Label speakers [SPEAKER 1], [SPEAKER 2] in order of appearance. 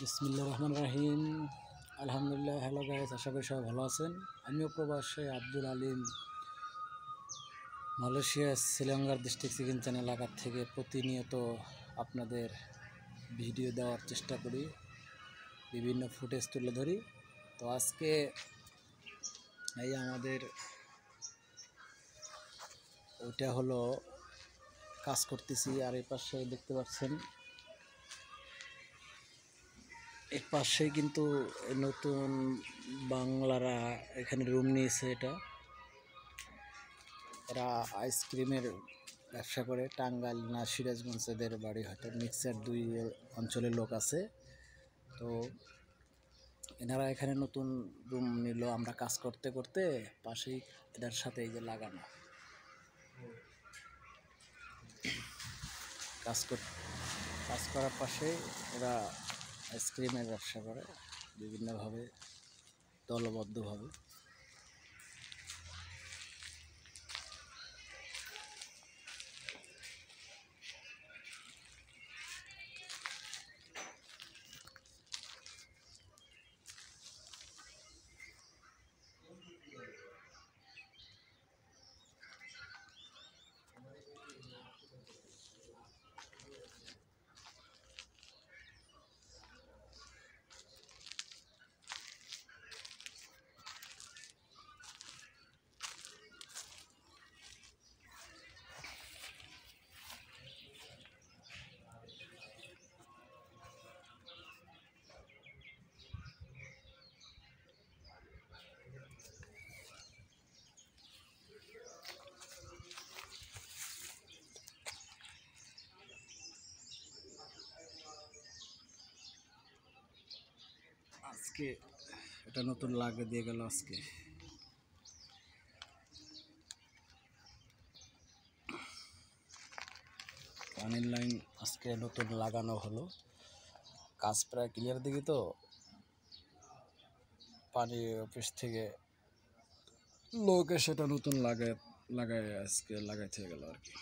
[SPEAKER 1] বিসমিল্লাহির রহমানির রহিম। আলহামদুলিল্লাহ। হ্যালো গাইস, আশা করি সবাই ভালো আছেন। আমিও প্রবাসে আব্দুল আলিম, মালয়েশিয়া শ্রীলঙ্কার ডিস্ট্রিক্ট সিকিনচান এলাকা থেকে প্রতিনিয়ত আপনাদের ভিডিও দেওয়ার চেষ্টা করি, বিভিন্ন ফুটেজ তুলে ধরি। তো আজকে এই আমাদের ওইটা হলো কাজ করতেছি, আর এই পাশে দেখতে পাচ্ছেন, এর পাশেই কিন্তু নতুন বাংলারা এখানে রুম নিয়েছে। এরা আইসক্রিমের ব্যবসা করে। টাঙ্গাইল না সিরাজগঞ্জ এদের বাড়ি, হয়তো মিক্সার দুই অঞ্চলের লোক আছে। তো এনারা এখানে নতুন রুম নিল। আমরা কাজ করতে করতে পাশেই এদের সাথে এই যে লাগানো কাজ করার পাশে এরা আইসক্রিমের ব্যবসা করে বিভিন্নভাবে, দলবদ্ধভাবে। আজকে এটা নতুন লাগিয়ে দিয়ে গেল। আজকে পানির লাইন আজকে নতুন লাগানো হলো। কাজ প্রায় ক্লিয়ার দিকে, তো পানি অফিস থেকে লোক এসে সেটা নতুন লাগায় আজকে লাগাইতে গেল আর কি।